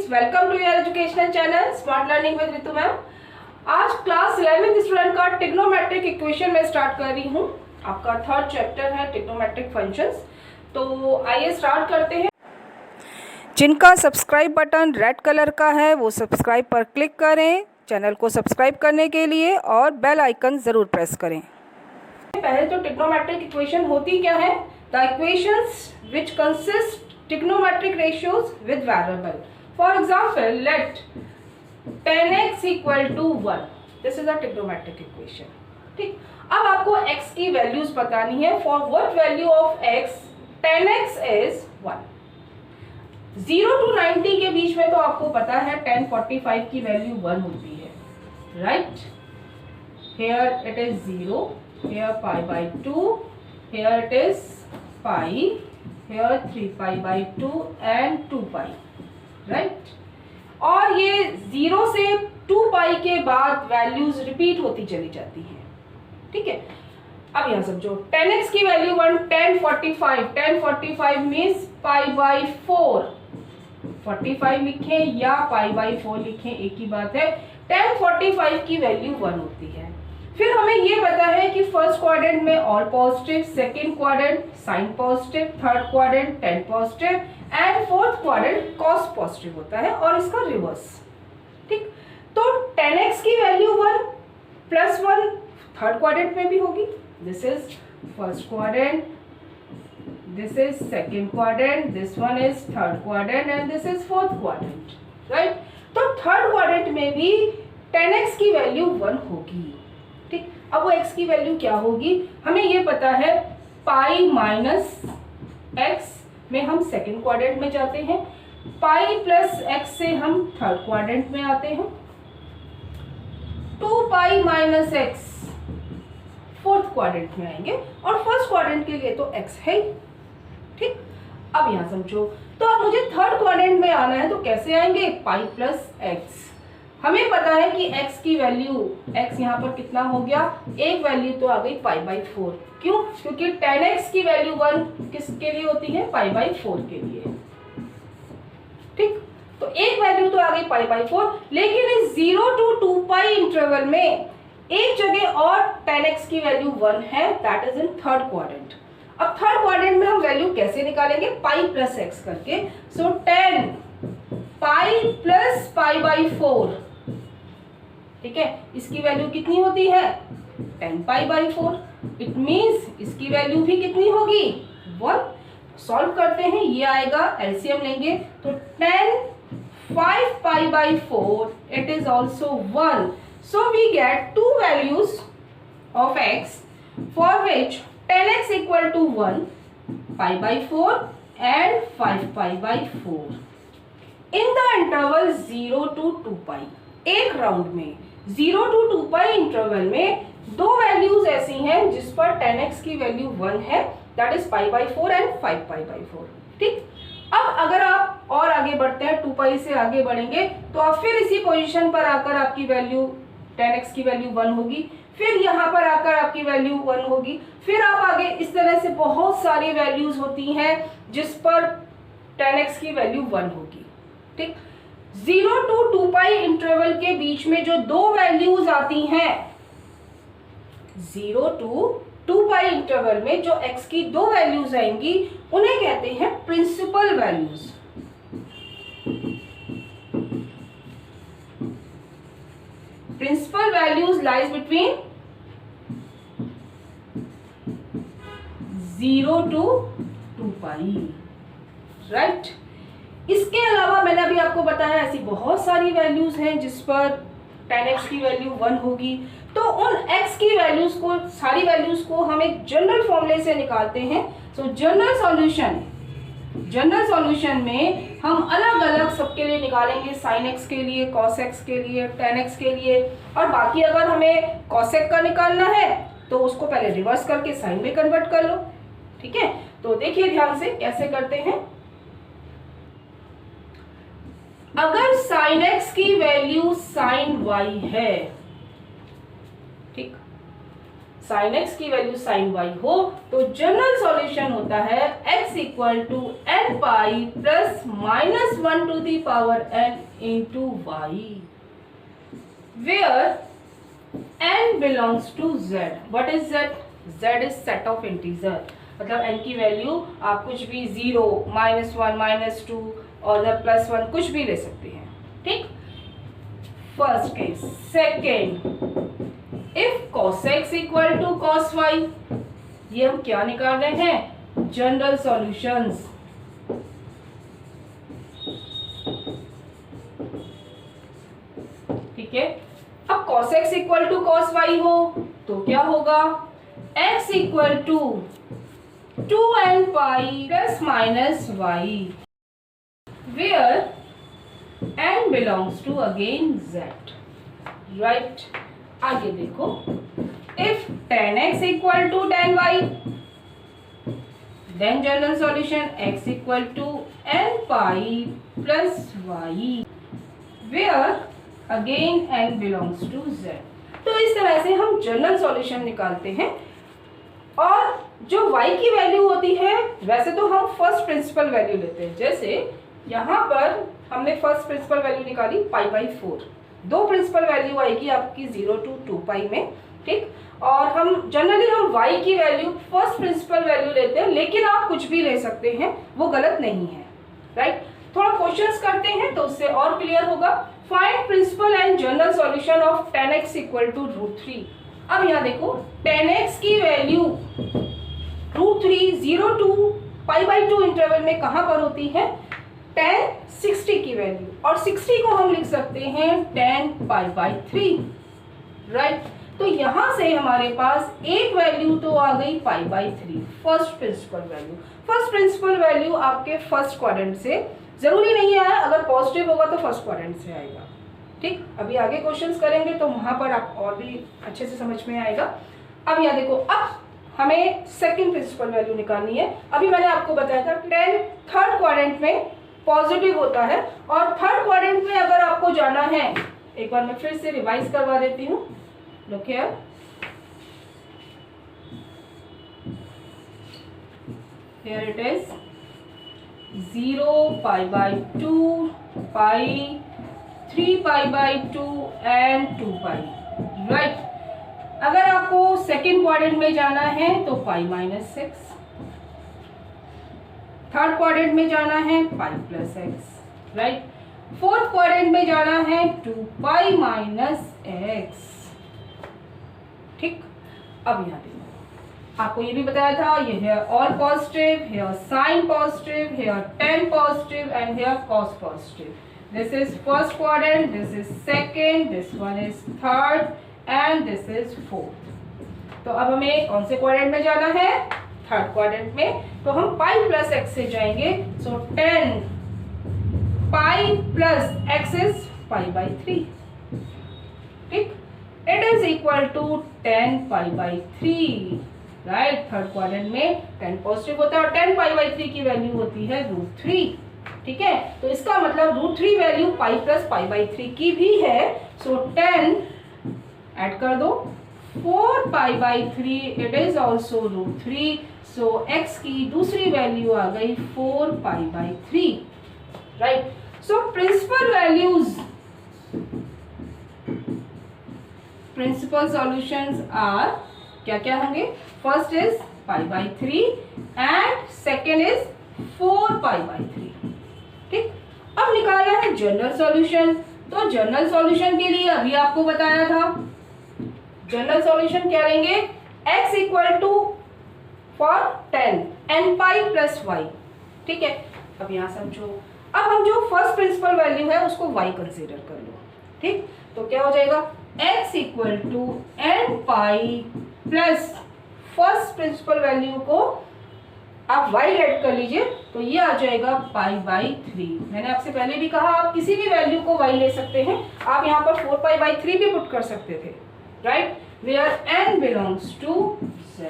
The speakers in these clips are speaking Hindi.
Welcome to your educational channel smart learning with Ritu ma'am. आज क्लास 11th स्टूडेंट का ट्रिग्नोमेट्रिक इक्वेशन में स्टार्ट कर रही हूँ। आपका थर्ड चैप्टर है ट्रिग्नोमेट्रिक फंक्शंस। तो आइए स्टार्ट करते हैं। जिनका सब्सक्राइब बटन रेड कलर का है वो सब्सक्राइब पर क्लिक करें चैनल को सब्सक्राइब करने के लिए और बेल आइकन ज़रूर प्रेस करें। पहले तो ट्रिग्नोमेट्रिक इक्वेशन होती क्या है? The equations which consist trigonometric ratios with variable. For example, let tan x equal to 1. This is a trigonometric equation. ठीक, अब आपको x की वैल्यूज बतानी है. For what value of x tan x is 1. 0 to 90 के बीच में तो आपको पता है tan 45 की वैल्यू 1 होती है, right? Here it is 0, here pi by 2, here it is pi. Here 3 pi by 2 and 2 pi, right? और ये 0 से 2 pi के बाद वैल्यूज रिपीट होती चली जाती हैं, ठीक है। अब यहाँ समझो tan x की value 1, tan 45 means pi by 4, 45 लिखें या pi by 4 लिखें एक ही बात है। tan 45 की वैल्यू 1 होती है। फिर हमें ये पता है कि फर्स्ट क्वाड्रेंट में all positive, second quadrant sine positive, third quadrant tan positive and fourth quadrant cos positive होता है और इसका रिवर्स, ठीक। तो tan x की वैल्यू 1 प्लस 1 थर्ड क्वाड्रेंट में भी होगी। This is first quadrant, this is second quadrant, this one is third quadrant and this is fourth quadrant, right. तो थर्ड क्वाड्रेंट में भी tan x की वैल्यू 1 होगी, ठीक। अब वो x की वैल्यू क्या होगी? हमें ये पता है पाई माइनस एक्स में हम सेकेंड क्वाड्रेंट में जाते हैं, पाई प्लस एक्स से हम थर्ड क्वाड्रेंट में आते हैं, 2 pi minus x fourth quadrant में आएंगे और फर्स्ट क्वाड्रेंट के लिए तो x है, ठीक। अब यहां समझो, तो अब मुझे थर्ड क्वाड्रेंट में आना है तो कैसे आएंगे? Pi plus x. हमें पता है कि x की वैल्यू, x यहाँ पर कितना हो गया? एक वैल्यू तो आ गई पाई बाई 4। क्यों? क्योंकि tan x की वैल्यू 1 किसके लिए होती है? पाई बाई 4 के लिए, ठीक। तो एक वैल्यू तो आ गई पाई बाई 4, लेकिन इस 0 to 2 पाई इंटरवल में एक जगह और tan x की वैल्यू 1 है, that is in third quadrant. अब थर्ड क्वाड्रेंट में हम वैल्यू कैसे निकालेंगे? पाई प्लस एक्स करके। सो tan pi plus pi by 4, ठीक है। इसकी वैल्यू कितनी होती है? 10 पाई बाई 4। इट मीन्स इसकी वैल्यू भी कितनी होगी? 1। सॉल्व करते हैं, ये आएगा, एलसीएम लेंगे तो 10 5 pi by 4 it is also 1। So we get two values of x for which tan x equal to 1 pi by 4 and 5 pi by 4 in the interval 0 to 2 पाई। एक राउंड में 0 to 2 पाई इंटरवल में दो वैल्यूज ऐसी हैं जिस पर tan x की वैल्यू 1 है, that is pi by 4 and 5 pi by 4, ठीक। अब अगर आप और आगे बढ़ते हैं, 2 पाई से आगे बढ़ेंगे तो आप फिर इसी पोजीशन पर आकर आपकी वैल्यू tan x की वैल्यू 1 होगी, फिर यहाँ पर आकर आपकी वैल्यू 1 होगी, फिर आप आगे इस तरह से बहुत सारी वैल्यूज होती हैं जिस पर tan x की वैल्यू 1 होगी, ठीक। 0 to 2 पाई इंटरवल के बीच में जो दो वैल्यूज आती हैं, 0 to 2 पाई इंटरवल में जो x की दो वैल्यूज आएंगी उन्हें कहते हैं principal values. Principal values lies between 0 to 2 पाई, राइट। इसके अलावा मैंने अभी आपको बताया ऐसी बहुत सारी वैल्यूज हैं जिस पर tan x की वैल्यू 1 होगी। तो उन x की वैल्यूज को, सारी वैल्यूज को हम एक जनरल फॉर्मूले से निकालते हैं। सो जनरल सॉल्यूशन में हम अलग अलग सबके लिए निकालेंगे, sin x के लिए, cos x के लिए, tan x के लिए, और बाकी अगर हमें cos x का निकालना है तो उसको पहले रिवर्स करके साइन में कन्वर्ट कर लो, ठीक है। तो देखिए ध्यान से कैसे करते हैं। अगर sin x की वैल्यू sin y है, ठीक, साइन एक्स की वैल्यू साइन वाई हो तो जनरल सॉल्यूशन होता है x equal to N pi plus minus 1 to the power n into Y, where n belongs to z। What is z? z is set of integer, मतलब n की वैल्यू आप कुछ भी 0, -1, -2 और +1 कुछ भी ले सकते हैं। ठीक, first case. Second, if cos x equal to cos y, ये हम क्या निकाल रहे हैं? General solutions. ठीक है, अब cos x equal to cos y हो तो क्या होगा? x equal to 2n pi plus minus y, where n belongs to again z। Right, आगे देखो, if tan x equal to tan y, then general solution x equal to n pi plus y, where again n belongs to z। तो इस तरह से हम जनरल सॉल्यूशन निकालते हैं। और जो y की वैल्यू होती है वैसे तो हम फर्स्ट प्रिंसिपल वैल्यू लेते हैं, जैसे यहाँ पर हमने फर्स्ट प्रिंसिपल वैल्यू निकाली π/4। दो प्रिंसिपल वैल्यू आएगी आपकी 0 to 2π में। ठीक, और हम जनरली हम y की वैल्यू फर्स्ट प्रिंसिपल वैल्यू लेते हैं, लेकिन आप कुछ भी ले सकते हैं, वो गलत नहीं है। राइट, थोड़ा क्वेश्चंस करते हैं तो उससे और क्लियर होगा। Find principal and general solution of tan x equal to √3। अब यहाँ देखो, tan x की वैल्यू √3 0 to π/2 इंटरवल में कहाँ पर होती है? tan 60 की वैल्यू, और 60 को हम लिख सकते हैं tan π/3। राइट, तो यहाँ से हमारे पास एक वैल्यू तो आ गई π/3, first principal value. First principal value आपके फर्स्ट क्वाड्रेंट से, जरूरी नहीं है अगर पॉजिटिव होगा तो फर्स्ट क्वाड्रेंट से आएगा। ठीक, अभी आगे क्वेश्चंस करेंगे तो वहां पर आप और भी अच्छे से समझ में आएगा। अब यहाँ देखो, अब हमें सेकंड प्रिंसिपल वैल्यू निकालनी है। अभी मैंने आपको बताया था tan थर्ड क्वाड्रेंट में पॉजिटिव होता है, और थर्ड क्वाड्रेंट में अगर आपको जाना है, एक बार मैं फिर से रिवाइज करवा देती हूँ। Look here, here it is 0 π/2 pi 3 π/2 and 2π। Right, अगर आपको सेकेंड क्वाड्रेंट में जाना है तो π-6, थर्ड क्वाड्रेंट में जाना है π+x। राइट, फोर्थ क्वाड्रेंट में जाना है 2π-x। ठीक, अब यहाँ देखो, आपको ये भी बताया था, ये है all positive, here sine positive, here tan positive and here cos positive. This is first quadrant, this is second, this one is third and this is fourth. तो अब हमें कौन से क्वाड्रेंट में जाना है? थर्ड क्वाड्रेंट में। तो हम π+x से जाएंगे, सो tan π+x इज π/3। ठीक, it is equal to tan π/3। Right, third quadrant में tan पॉजिटिव होता है और tan π/3 की वैल्यू होती है √3। ठीक है, तो इसका मतलब √3 वैल्यू π + π/3 की भी है। सो tan ऐड कर दो, 4 π/3 it is also √3। So x की दूसरी वैल्यू आ गई 4 π/3। Right, so principal values, principal solutions are क्या क्या होंगे? First is π/3 and second is 4 π/3। ठीक, अब निकालना है जनरल सॉल्यूशन। तो जनरल सॉल्यूशन के लिए अभी आपको बताया था, जनरल सॉल्यूशन क्या लेंगे? x equal to for tan n + y। ठीक है, अब यहाँ समझो, अब हम जो फर्स्ट प्रिंसिपल वैल्यू है उसको y कंसीडर कर लो। ठीक, तो क्या हो जाएगा? x equal to n plus first principal value को आप y ऐड कर लीजिए, तो ये आ जाएगा π/3। मैंने आपसे पहले भी कहा आप किसी भी वैल्यू को y ले सकते हैं, आप यहाँ पर 4π/3 भी पुट कर सकते थे। Right, where n belongs to z।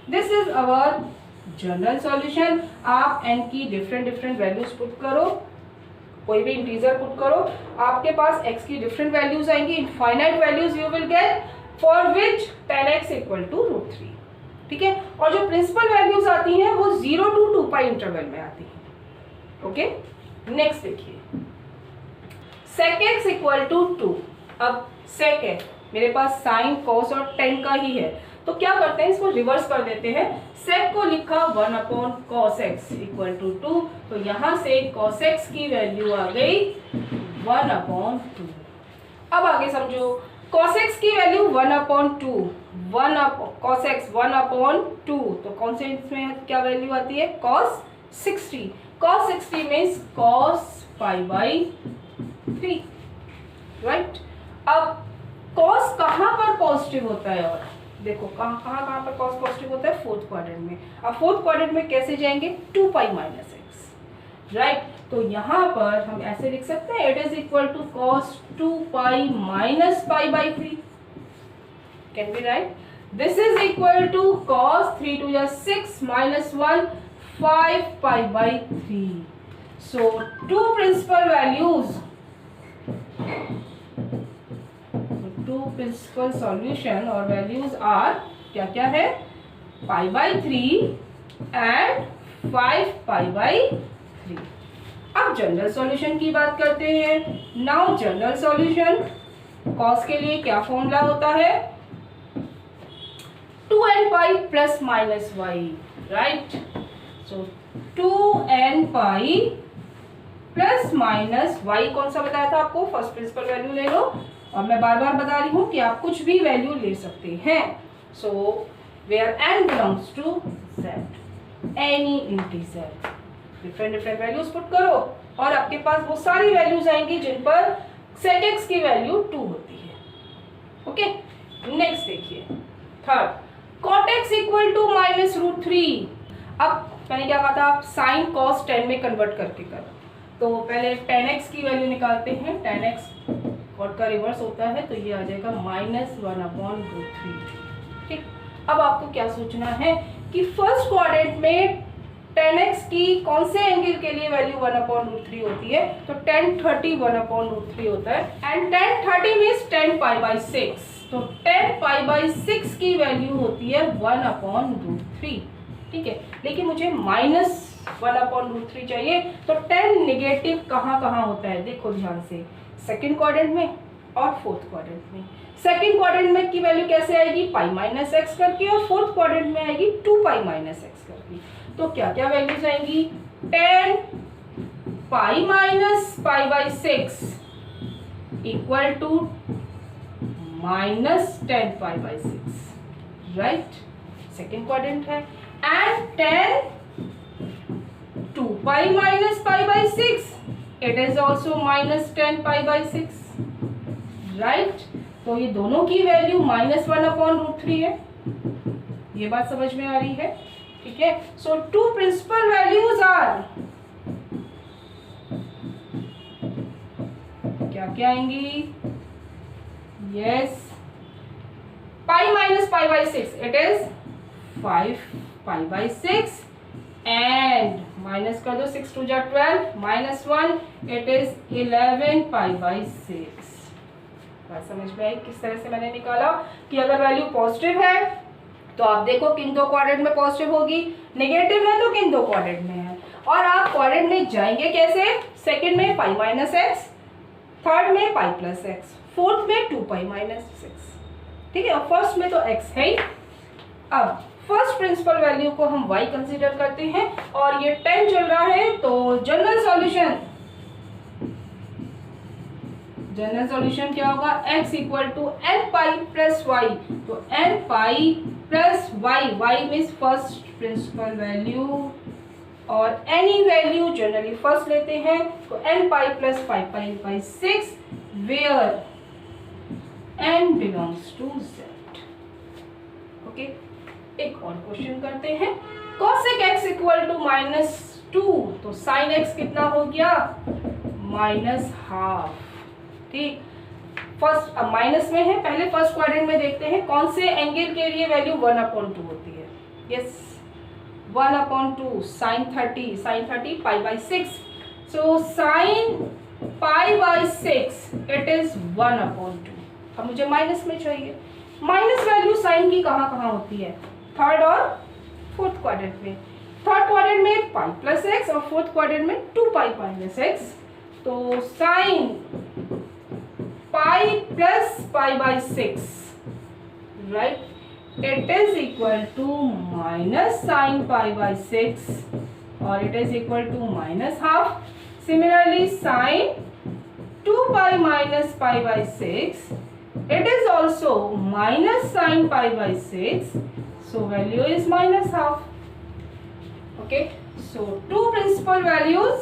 This is our general solution. आप n की डिफरेंट वैल्यूज पुट करो, कोई भी इंटीजर पुट करो, आपके पास x की डिफरेंट वैल्यूज आएंगी, infinite values you will get, for which 10x equal to √3। ठीक है, और जो प्रिंसिपल वैल्यूज आती हैं वो 0 to 2 पाई इंटरवल में आती हैं। ओके, नेक्स्ट देखिए sec x इक्वल टू 2। अब sec है मेरे पास साइन कॉस और टेन का ही है, तो क्या करते हैं इसको रिवर्स कर देते हैं। sec को लिखा 1 upon cos x equal to 2, तो यहाँ से cos x की वैल्यू आ गई 1 अपॉन 2। अब आगे समझो, cos x की value 1 upon 2, cos x 1 upon 2, तो कौन से इसमें क्या वैल्यू आती है, cos 60। cos 60 means cos pi by 3, right. अब cos कहाँ पर पॉजिटिव होता है, और देखो कहाँ पर cos पॉजिटिव होता है, फोर्थ क्वाड्रेंट में। अब फोर्थ क्वाड्रेंट में कैसे जाएंगे, 2 पाई माइनस एक्स, राइट। तो यहाँ पर हम ऐसे लिख सकते हैं, it is equal to cos 2 pi minus pi by 3, can be right. This is equal to cos 3 to 6 minus 1 5 pi by 3। So two principal values, two principal solution और वैल्यूज आर क्या क्या है, pi by 3 and 5 pi by 3। अब जनरल सॉल्यूशन की बात करते हैं। नाउ जनरल सॉल्यूशन, कॉस के लिए क्या फॉर्मूला होता है, 2n pi plus minus y, right. So 2n pi plus minus y, कौन सा बताया था आपको, फर्स्ट प्रिंसिपल वैल्यू ले लो, और मैं बार बार बता रही हूँ कि आप कुछ भी वैल्यू ले सकते हैं। So where n belongs to z, any integer, different values put करो और आपके पास वो सारी वैल्यूज आएंगी जिन पर sec x की वैल्यू 2 होती है। ओके, नेक्स्ट देखिए third, cot x equal to minus √3। अब मैंने क्या कहा था, आप साइन cos 10 में कन्वर्ट करके करो, तो पहले 10x की वैल्यू निकालते हैं। 10x cot का रिवर्स होता है, तो ये आ जाएगा -1 अपॉन √3। ठीक, अब आपको क्या सोचना है कि फर्स्ट क्वाड्रेंट में 10x की कौन से एंगल के लिए वैल्यू 1 अपॉन √3 होती है, तो tan 30 1 अपॉन √3 होता है, and tan 30 means 10 pi by 6, तो 10 पाई बाई 6 की वैल्यू होती है 1 अपॉन √3। ठीक है, लेकिन मुझे -1 अपॉन √3 चाहिए, तो 10 निगेटिव कहाँ कहाँ होता है, देखो ध्यान से, सेकेंड क्वाड्रेंट में और फोर्थ क्वाड्रेंट में। सेकेंड क्वाड्रेंट में की वैल्यू कैसे आएगी, पाई माइनस एक्स करके, और फोर्थ क्वाड्रेंट में आएगी 2 पाई माइनस एक्स करके। तो क्या क्या वैल्यूज आएंगी, 10 pi minus pi by 6 equal to -10 pi by 6, right, second quadrant है, and 10 2 pi minus pi by 6, it is also -10 pi by 6, right. तो ये दोनों की वैल्यू -1 अपॉन √3 है, ये बात समझ में आ रही है, ठीक है। सो टू प्रिंसिपल वैल्यूज आर, क्या क्या आएंगी, yes, pi minus pi by 6, it is 5 pi by 6, and minus कर दो, 6 2 12, -1, इट इज 11 पाई बाई 6। बात समझ में आई किस तरह से मैंने निकाला कि अगर वैल्यू पॉजिटिव है तो आप देखो किन दो क्वाड्रेंट में पॉजिटिव होगी, नेगेटिव है तो किन दो क्वाड्रेंट में है, और आप क्वाड्रेंट में जाएंगे कैसे, सेकंड में पाई माइनस एक्स, थर्ड में पाई प्लस एक्स, फोर्थ में 2 पाई माइनस 6, ठीक है, और फर्स्ट में तो x है ही। अब फर्स्ट प्रिंसिपल वैल्यू को हम y कंसीडर करते हैं, और ये 10 चल रहा है, तो जनरल सॉल्यूशन क्या होगा, x equal to n pi plus y, तो n pi plus y, y means first principal value, और एनी वैल्यू जनरली फर्स्ट लेते हैं, तो n pi plus 5 pi by 6, where n belongs to z। Okay, एक और क्वेश्चन करते हैं, cosec x इक्वल टू -2, तो sin x कितना हो गया, -12, ठीक। फर्स्ट अब माइनस में है, पहले फर्स्ट क्वाड्रेंट में देखते हैं कौन से एंगल के लिए वैल्यू 1/2 होती है, yes, 1/2 sin 30 pi by 6, so sin pi by 6 it is 1/2। अब मुझे माइनस में चाहिए, माइनस वैल्यू साइन की कहाँ कहाँ होती है? थर्ड और फोर्थ क्वाड्रेंट में। थर्ड क्वाड्रेंट में पाई प्लस एक्स और फोर्थ क्वाड्रेंट में 2 पाई माइनस एक्स। तो sine pi plus pi by 6, right, it is equal to minus sin pi by 6 or it is equal to minus half. Similarly, sin 2 pi minus pi by 6, it is also minus sin pi by 6, so value is minus half. Okay, so two principal values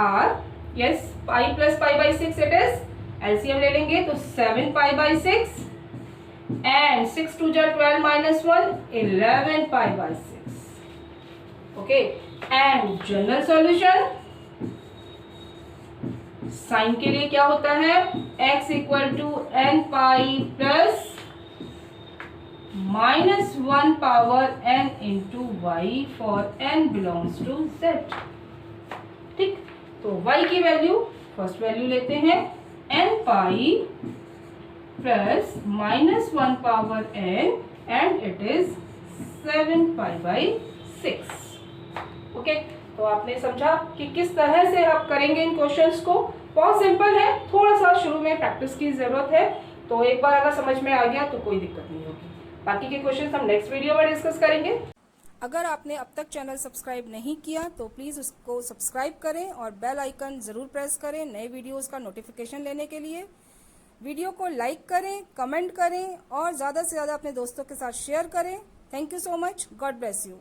are, yes, pi plus pi by 6 it is, LCM ले लेंगे तो 7 पाई बाई 6 एंड 6 2 जा 12 minus 1 11 pi by 6। Okay, and general solution sine के लिए क्या होता है? x equal to n pi plus minus 1 power n into y for n belongs to z। ठीक, तो y की वैल्यू, फर्स्ट वैल्यू लेते हैं n pi plus minus 1 power n and it is 7 pi by 6। Okay, तो आपने समझा कि किस तरह से आप करेंगे इन क्वेश्चंस को। बहुत सिंपल है, थोड़ा सा शुरू में प्रैक्टिस की जरूरत है, तो एक बार अगर समझ में आ गया तो कोई दिक्कत नहीं होगी। बाकी के क्वेश्चंस हम नेक्स्ट वीडियो में डिस्कस करेंगे। अगर आपने अब तक चैनल सब्सक्राइब नहीं किया तो प्लीज़ उसको सब्सक्राइब करें और बेल आइकन ज़रूर प्रेस करें नए वीडियोस का नोटिफिकेशन लेने के लिए। वीडियो को लाइक करें, कमेंट करें और ज़्यादा से ज़्यादा अपने दोस्तों के साथ शेयर करें। Thank you so much. God bless you.